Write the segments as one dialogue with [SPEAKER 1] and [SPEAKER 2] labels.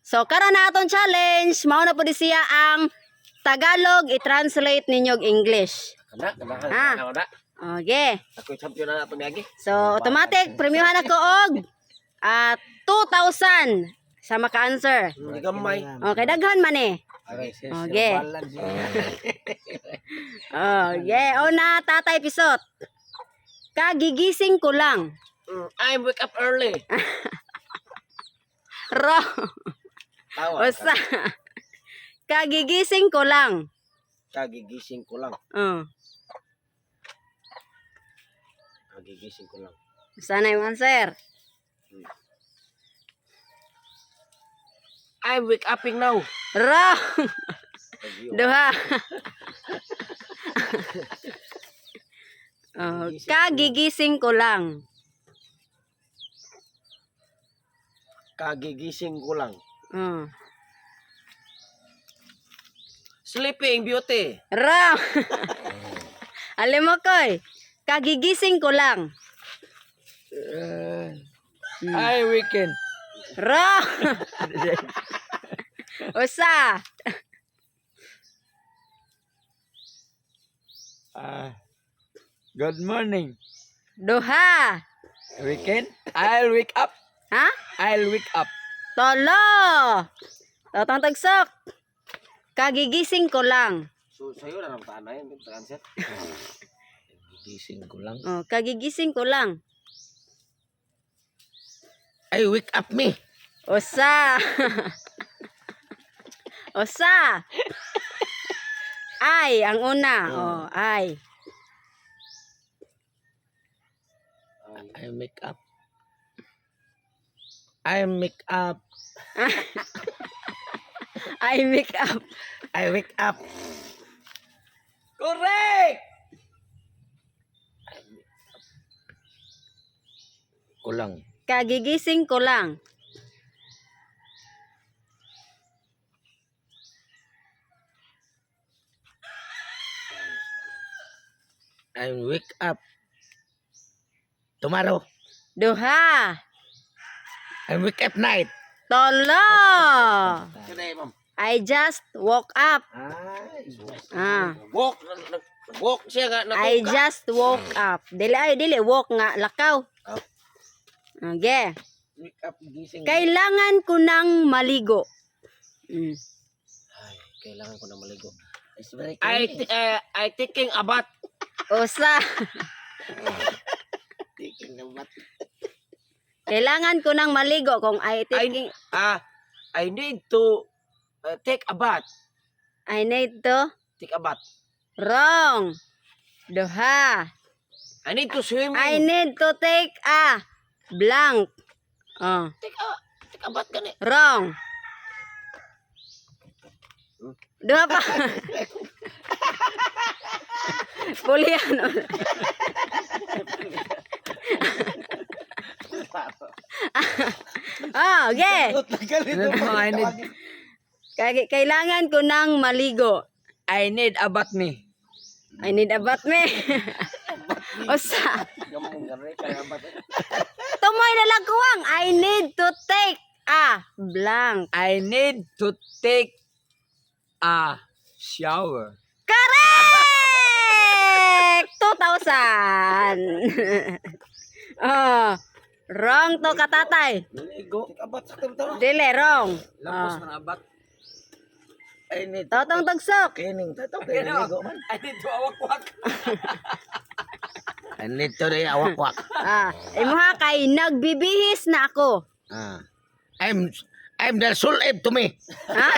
[SPEAKER 1] So karon na atong challenge, mao na pud siya ang Tagalog i-translate ninyo og English.
[SPEAKER 2] Kada.
[SPEAKER 1] Okay.
[SPEAKER 2] Ako champion na nato miagi.
[SPEAKER 1] So automatic premiuhan ako og 2,000 sa maka-answer.
[SPEAKER 2] Hindi gamay.
[SPEAKER 1] Okay, daghan man eh. Okay. Okay, una Tatay Pisot. Kagigising ko lang.
[SPEAKER 2] I wake up early.
[SPEAKER 1] Wrong.
[SPEAKER 2] Tawa.
[SPEAKER 1] Usa. Kagigising ko lang.
[SPEAKER 2] Kagigising ko lang. Kagigising ko lang.
[SPEAKER 1] Sana yung answer.
[SPEAKER 2] I'm wake upping now.
[SPEAKER 1] Wrong. Duha. Kagigising ko lang.
[SPEAKER 2] Kagigising ko lang. Sleeping Beauty.
[SPEAKER 1] Wrong. Alam mo koy. Kagigising ko lang.
[SPEAKER 2] I weekend.
[SPEAKER 1] Wrong. Usa.
[SPEAKER 3] Good morning.
[SPEAKER 1] Duha.
[SPEAKER 3] Weekend? I'll wake up.
[SPEAKER 1] Ha?
[SPEAKER 3] I'll wake up.
[SPEAKER 1] Tolo. Totong tagsok. Kagigising ko lang.
[SPEAKER 2] So sa'yo na naman tanay. Answer.
[SPEAKER 3] Gising ko lang.
[SPEAKER 1] Kagigising ko lang.
[SPEAKER 3] I wake up me.
[SPEAKER 1] Usa. Usa. Ay, ang una. Ay.
[SPEAKER 3] I make up. I make up.
[SPEAKER 1] I make up.
[SPEAKER 3] I wake up.
[SPEAKER 2] Correct!
[SPEAKER 3] Kulang.
[SPEAKER 1] Kagigising ko lang.
[SPEAKER 3] I wake up. Tomorrow.
[SPEAKER 1] Duha.
[SPEAKER 3] I wake up night.
[SPEAKER 1] Tolo.
[SPEAKER 2] Today, ma'am.
[SPEAKER 1] I just woke up.
[SPEAKER 2] Walk siya nga.
[SPEAKER 1] I just woke up. Dili woke nga lakaw. Okay.
[SPEAKER 2] Wake up, gising.
[SPEAKER 1] Kailangan ko nang maligo.
[SPEAKER 2] Ay, kailangan ko na maligo. I taking a bath.
[SPEAKER 1] Usa.
[SPEAKER 2] Taking a bath.
[SPEAKER 1] Kailangan ko nang maligo kung I taking
[SPEAKER 2] I need to take a bath.
[SPEAKER 1] I need to.
[SPEAKER 2] Take a bath.
[SPEAKER 1] Wrong. Duha.
[SPEAKER 2] I need to swim.
[SPEAKER 1] I need to take a blank.
[SPEAKER 2] Take a bath ka ni.
[SPEAKER 1] Wrong. Duha pa. Pulian. Okay. Kailangan ko nang maligo.
[SPEAKER 3] I need a bath me.
[SPEAKER 1] I need a bath me. Usa. Tumoy na lang kuwang. I need to take a blank.
[SPEAKER 3] I need to take a shower.
[SPEAKER 1] Correct! 2,000. Wrong to katatay.
[SPEAKER 2] Maligo. Take a bath sa kamtaro.
[SPEAKER 1] Dili, wrong.
[SPEAKER 3] Lapos na bath. I need
[SPEAKER 1] Totong tagsok.
[SPEAKER 2] Kining. Tato kayo maligo man.
[SPEAKER 3] I need to awak-wak. I need to awak-wak.
[SPEAKER 1] Imuha kay nagbibihis na ako.
[SPEAKER 3] I'm the soul aid to me.
[SPEAKER 1] Ha?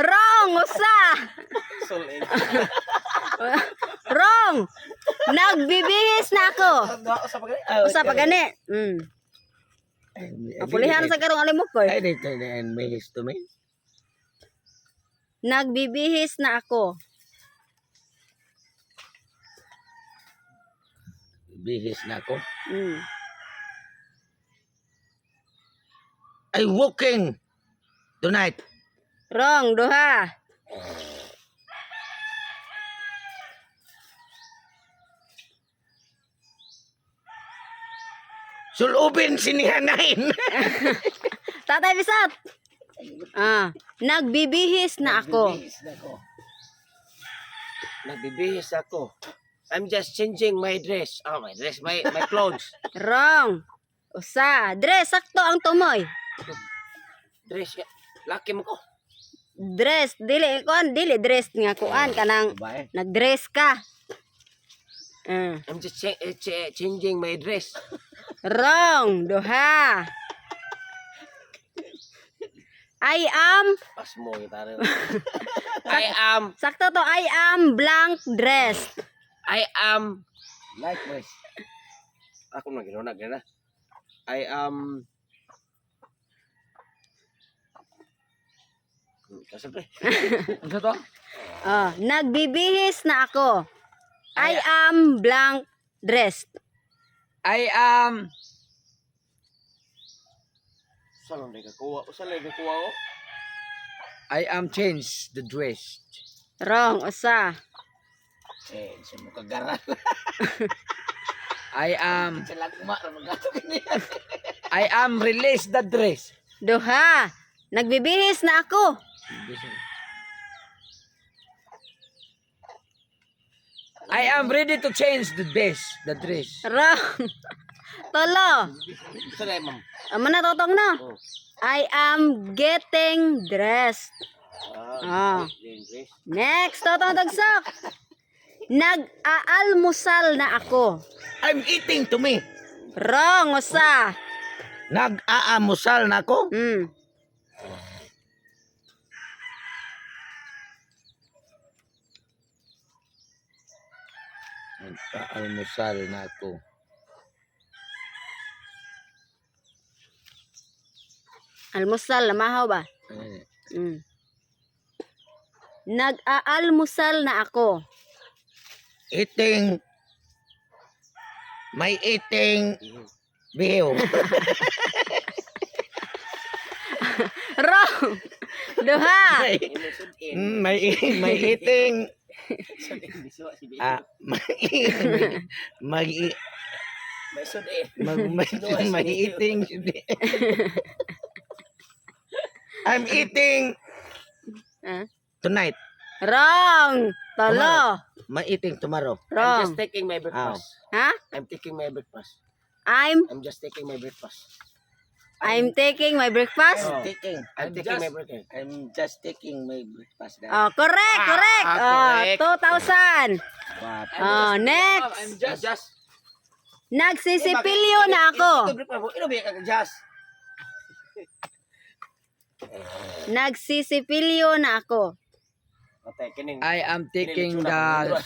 [SPEAKER 1] Wrong, usa.
[SPEAKER 2] Solid.
[SPEAKER 1] Wrong. Nagbibihis na ako. Usa pa gani. Apulihan sa karong alimok ko.
[SPEAKER 3] I need to bihis to me.
[SPEAKER 1] Nagbibihis na ako.
[SPEAKER 3] Bihis na ako. I walking tonight.
[SPEAKER 1] Wrong, duha.
[SPEAKER 3] Sulubin sinihanain.
[SPEAKER 1] Tatay Bisot. Nagbibihis na ako.
[SPEAKER 2] Nagbibihis ako. I'm just changing my dress. Oh, my dress, my clothes.
[SPEAKER 1] Wrong. Usa. Dress, sakto ang tumoy.
[SPEAKER 2] Dress, laki mo ko.
[SPEAKER 1] Dress, dili dress nga kuan kanang
[SPEAKER 3] Babae.
[SPEAKER 1] nagdress ka.
[SPEAKER 2] I'm just changing my dress.
[SPEAKER 1] Wrong. Duha. I am
[SPEAKER 2] Pas mo, gitara. I
[SPEAKER 1] sakto to, I am blank dressed.
[SPEAKER 2] am,
[SPEAKER 3] Likewise.
[SPEAKER 2] ako na gano'n. I am, kasabi. Ano to?
[SPEAKER 1] Nagbibihis na ako. I am blank dressed.
[SPEAKER 4] I am
[SPEAKER 2] Saan lang kakuha? Saan lang kakuha ko?
[SPEAKER 4] I am changed the dress.
[SPEAKER 1] Wrong. Usa.
[SPEAKER 3] Sa mukha garan.
[SPEAKER 4] I am
[SPEAKER 3] Sa lagma, magato kanya.
[SPEAKER 4] I am release the dress.
[SPEAKER 1] Duha. Nagbibihis na ako.
[SPEAKER 4] I am ready to change the dress. The dress.
[SPEAKER 1] Wrong. Tolo.
[SPEAKER 2] Saan lang, ma'am?
[SPEAKER 1] Amo na totong no.
[SPEAKER 2] Oh.
[SPEAKER 1] I am getting dressed.
[SPEAKER 2] Dress.
[SPEAKER 1] Next, totong dagsak. Nag-aalmusal na ako.
[SPEAKER 3] I'm eating to me.
[SPEAKER 1] Wrong. Usa.
[SPEAKER 3] Nag-aamusal na ako. Nag-aalmusal na ako.
[SPEAKER 1] Almusal, lamahaw ba? Nag-aalmusal na ako.
[SPEAKER 3] Eating. May eating. Bihiw.
[SPEAKER 1] Wrong. Duha.
[SPEAKER 3] may eating. May
[SPEAKER 2] May sudin.
[SPEAKER 3] may eating. I'm eating tonight.
[SPEAKER 1] Wrong. Tolo.
[SPEAKER 3] My eating tomorrow.
[SPEAKER 2] I'm
[SPEAKER 1] Wrong.
[SPEAKER 2] just taking my breakfast.
[SPEAKER 1] Ha?
[SPEAKER 2] I'm taking my breakfast.
[SPEAKER 1] I'm
[SPEAKER 2] just taking my breakfast.
[SPEAKER 1] taking my breakfast.
[SPEAKER 2] Oh.
[SPEAKER 3] I'm
[SPEAKER 2] taking my breakfast.
[SPEAKER 3] I'm just taking my breakfast.
[SPEAKER 1] Correct.
[SPEAKER 2] correct.
[SPEAKER 1] 2,000. Next.
[SPEAKER 2] I'm just.
[SPEAKER 1] Nagsisipilyo na ako.
[SPEAKER 2] Ino ba yung just?
[SPEAKER 1] Nagsisipilyo na ako.
[SPEAKER 2] Okay, kining.
[SPEAKER 4] I am taking the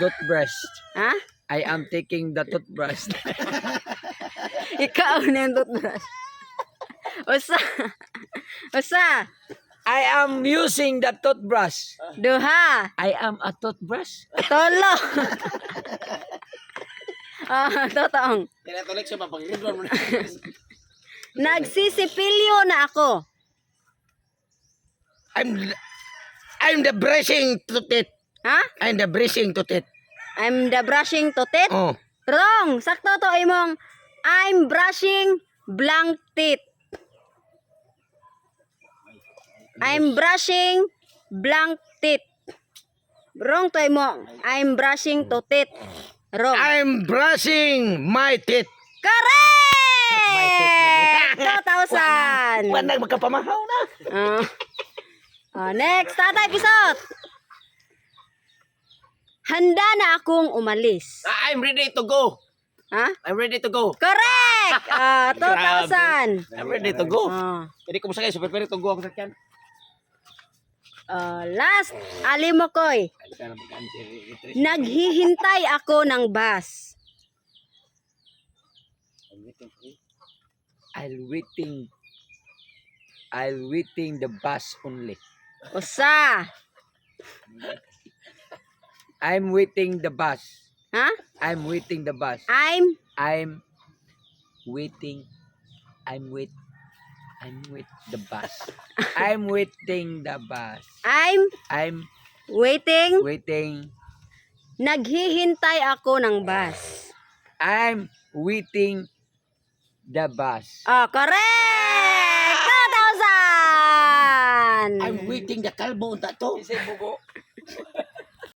[SPEAKER 4] toothbrush.
[SPEAKER 1] Ha?
[SPEAKER 4] I am taking the toothbrush.
[SPEAKER 1] Ikaw na yung toothbrush. Usa.
[SPEAKER 4] I am using the toothbrush.
[SPEAKER 1] Duha.
[SPEAKER 4] I am a toothbrush.
[SPEAKER 1] Tolo. Totoong.
[SPEAKER 2] Tinatulik siya mapag-ridwan mo na.
[SPEAKER 1] Nagsisipilyo na ako.
[SPEAKER 3] I'm the brushing to teeth.
[SPEAKER 1] Ha?
[SPEAKER 3] I'm the brushing to teeth.
[SPEAKER 1] I'm the brushing to teeth.
[SPEAKER 3] Oh.
[SPEAKER 1] Wrong. Sakto to imong I'm brushing blank teeth. I'm brushing blank teeth. Wrong to imong I'm brushing to teeth. Wrong.
[SPEAKER 3] I'm brushing my teeth.
[SPEAKER 1] Correct! 2,000.
[SPEAKER 3] Wala magkapamahaw na.
[SPEAKER 1] Next, Tatay Pisot. Handa na akong umalis.
[SPEAKER 2] I'm ready to go.
[SPEAKER 1] Ha?
[SPEAKER 2] I'm ready to go.
[SPEAKER 1] Correct! 2,000.
[SPEAKER 2] I'm ready to go.
[SPEAKER 1] Ah.
[SPEAKER 2] Jadi kung sakay, super ready to go ako sa kyan.
[SPEAKER 1] Last, Alimokoy. Naghihintay ako ng bus.
[SPEAKER 4] I'll waiting the bus only.
[SPEAKER 1] Usa.
[SPEAKER 4] I'm waiting the bus.
[SPEAKER 1] Ha?
[SPEAKER 4] I'm waiting the bus.
[SPEAKER 1] I'm
[SPEAKER 4] waiting. I'm with the bus. I'm waiting the bus. I'm
[SPEAKER 1] waiting.
[SPEAKER 4] waiting.
[SPEAKER 1] Naghihintay ako ng bus.
[SPEAKER 4] I'm waiting the bus.
[SPEAKER 1] Correct!
[SPEAKER 2] I'm waiting the kalbo unta to.
[SPEAKER 4] Isay bugo.